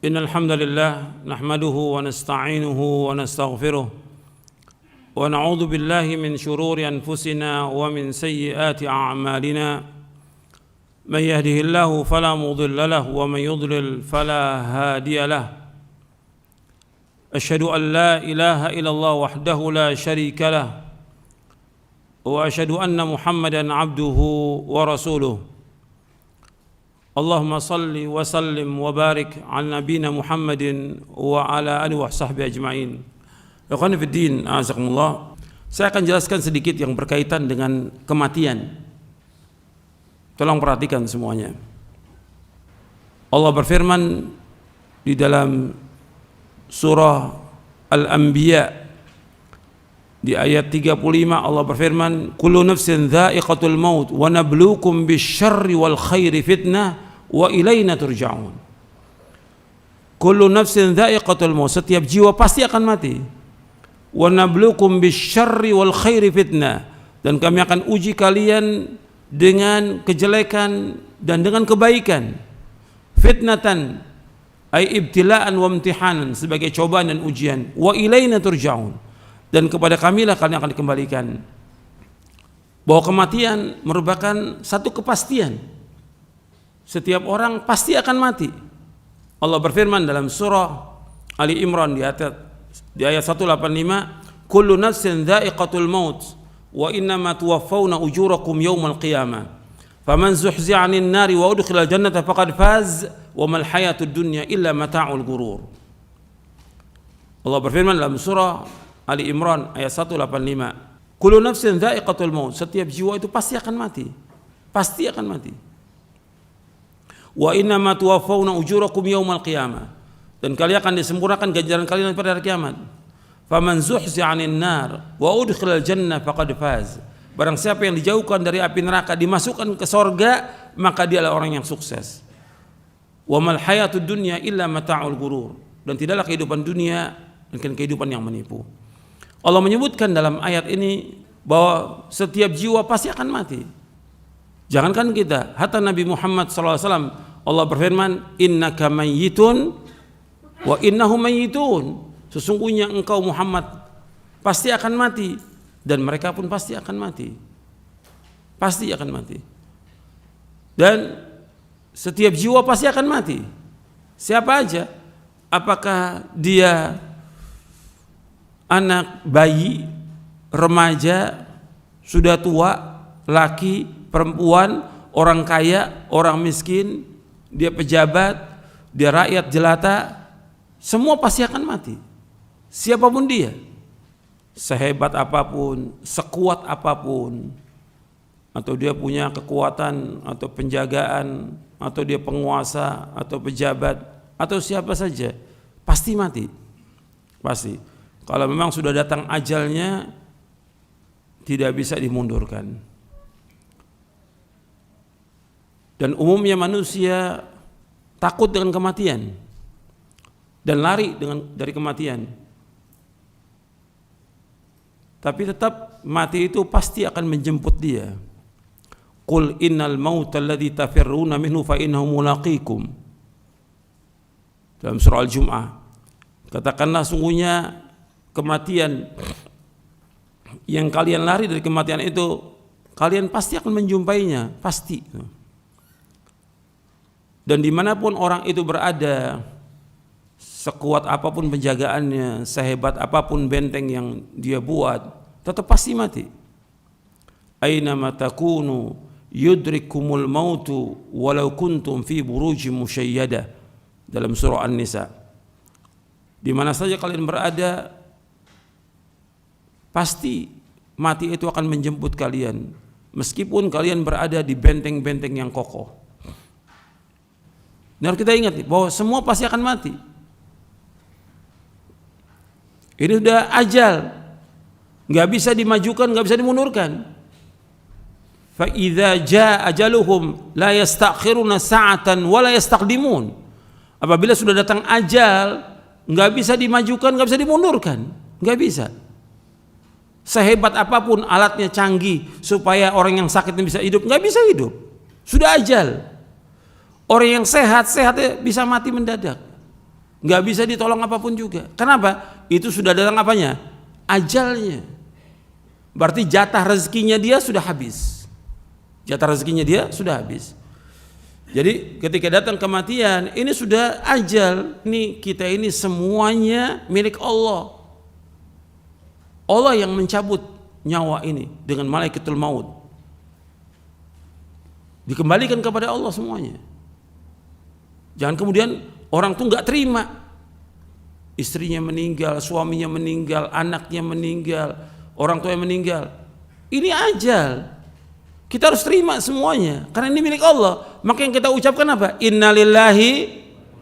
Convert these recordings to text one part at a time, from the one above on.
إن الحمد لله نحمده ونستعينه ونستغفره ونعوذ بالله من شرور أنفسنا ومن سيئات أعمالنا من يهده الله فلا مضل له ومن يضلل فلا هادي له أشهد أن لا إله إلا الله وحده لا شريك له وأشهد أن محمدا عبده ورسوله اللهم صل وسلم وبارك على نبينا محمد وعلى آله وصحبه أجمعين. Ikhwan fiddin, azakumullah. Saya akan jelaskan sedikit yang berkaitan dengan kematian. Tolong perhatikan semuanya. Allah berfirman di dalam surah Al-Anbiya di ayat 35, Allah berfirman, kullu nafsin dha'iqatul maut wa nabluukum bisyarri wal khairi fitnah wa ilaina turja'un. Kullu nafsin dha'iqatul maut, setiap jiwa pasti akan mati. Wa nabluukum bisyarri wal khairi fitnah, dan kami akan uji kalian dengan kejelekan dan dengan kebaikan. Fitnatan ay ibtila'an wa imtihanan, sebagai cobaan dan ujian. Wa ilaina turja'un, dan kepada kamilah kalian akan dikembalikan. Bahwa kematian merupakan satu kepastian. Setiap orang pasti akan mati. Allah berfirman dalam surah Ali Imran di ayat 185, kullu nafsin dha'iqatul maut wa innama tuwaffawna ujurakum yawmal qiyamah faman zuhzi'a 'anil nari wa udkhilal jannata faqad faz wa mal hayatud dunya illa mata'ul ghurur. Allah berfirman dalam surah Ali Imran ayat 185, kullu nafsin dha'iqatul maut, setiap jiwa itu pasti akan mati. Pasti akan mati. Wa innama tuwaffawna ujurakum yawmal qiyamah, dan kalian akan disempurnakan ganjaran kalian pada hari kiamat. Faman zuhzi'a 'anil nar wa udkhilal jannah faqad faz. Barang siapa yang dijauhkan dari api neraka, dimasukkan ke surga, maka dialah orang yang sukses. Wa mal hayatud dunya illa mata'ul ghurur, dan tidaklah kehidupan dunia melainkan kehidupan yang menipu. Allah menyebutkan dalam ayat ini bahwa setiap jiwa pasti akan mati. Jangankan kita, hatta Nabi Muhammad SAW, Allah berfirman, innaka mayyitun wa innahum mayyitun. Sesungguhnya engkau Muhammad pasti akan mati, dan mereka pun pasti akan mati. Pasti akan mati. Dan setiap jiwa pasti akan mati. Siapa aja? Apakah dia anak, bayi, remaja, sudah tua, laki, perempuan, orang kaya, orang miskin, dia pejabat, dia rakyat jelata, semua pasti akan mati. Siapapun dia, sehebat apapun, sekuat apapun, atau dia punya kekuatan atau penjagaan, atau dia penguasa atau pejabat, atau siapa saja, pasti mati. Pasti. Kalau memang sudah datang ajalnya, tidak bisa dimundurkan. Dan umumnya manusia takut dengan kematian dan lari dari kematian. Tapi tetap mati itu pasti akan menjemput dia. Qul innal mauta alladzi tafirruna minhu fa innahu mulaqikum. Dalam surah Al-Jum'ah, katakanlah sungguhnya kematian yang kalian lari dari kematian itu, kalian pasti akan menjumpainya, pasti. Dan dimanapun orang itu berada, sekuat apapun penjagaannya, sehebat apapun benteng yang dia buat, tetap pasti mati. Aina ma takunu yudrikumul mautu walau kuntum fi burujim musyayyadah, dalam surah An-Nisa. Di mana saja kalian berada, pasti mati itu akan menjemput kalian, meskipun kalian berada di benteng-benteng yang kokoh. Dan kita ingat bahwa semua pasti akan mati. Ini sudah ajal, nggak bisa dimajukan, nggak bisa dimundurkan. Fa idza jaa ajaluhum la yastakhiruna sa'atan wa la yastaqdimun. Apabila sudah datang ajal, nggak bisa dimajukan, nggak bisa dimundurkan, nggak bisa. Sehebat apapun alatnya canggih supaya orang yang sakit bisa hidup, nggak bisa hidup. Sudah ajal. Orang yang sehat bisa mati mendadak. nggak bisa ditolong apapun juga. Kenapa? Itu sudah datang apanya? Ajalnya. Berarti jatah rezekinya dia sudah habis. Jatah rezekinya dia sudah habis. Jadi ketika datang kematian, ini sudah ajal. Ini kita ini semuanya milik Allah. Allah yang mencabut nyawa ini dengan malaikatul maut. Dikembalikan kepada Allah semuanya. Jangan kemudian orang tuh nggak terima. Istrinya meninggal, suaminya meninggal, anaknya meninggal, orang tua yang meninggal. Ini ajal. Kita harus terima semuanya karena ini milik Allah. Maka yang kita ucapkan apa? Innalillahi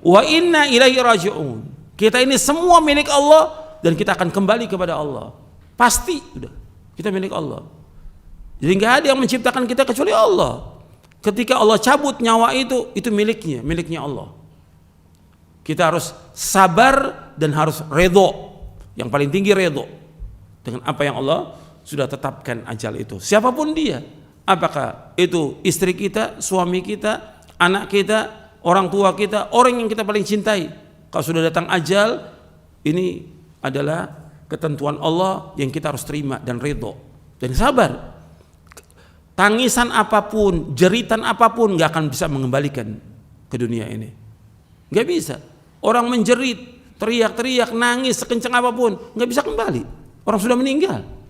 wa inna ilaihi raji'un. Kita ini semua milik Allah dan kita akan kembali kepada Allah. Pasti sudah. Kita milik Allah. Jadi nggak ada yang menciptakan kita kecuali Allah. Ketika Allah cabut nyawa itu miliknya Allah. Kita harus sabar dan harus redho. Yang paling tinggi redho dengan apa yang Allah sudah tetapkan ajal itu. Siapapun dia. Apakah itu istri kita, suami kita, anak kita, orang tua kita, orang yang kita paling cintai. Kalau sudah datang ajal, ini adalah ketentuan Allah yang kita harus terima dan ridho dan sabar. Tangisan apapun, jeritan apapun gak akan bisa mengembalikan ke dunia ini. Gak bisa. Orang menjerit, teriak-teriak, nangis sekencang apapun, gak bisa kembali. Orang sudah meninggal.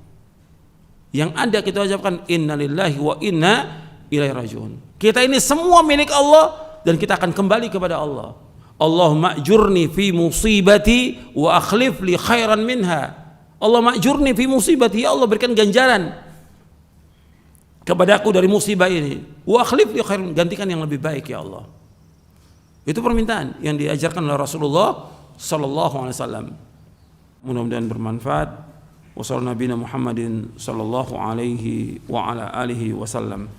Yang ada kita ucapkan innalillahi wa inna ilaihi raji'un. Kita ini semua milik Allah dan kita akan kembali kepada Allah. Allahumma ajurni fi musibati wa akhlif li khairan minha. Allahumma ajurni fi musibati, ya Allah berikan ganjaran kepadaku dari musibah ini. Wa akhlif li khairan, gantikan yang lebih baik ya Allah. Itu permintaan yang diajarkan oleh Rasulullah sallallahu alaihi wasallam. Mudah-mudahan bermanfaat. Wassalamualaikum warahmatullahi wabarakatuh.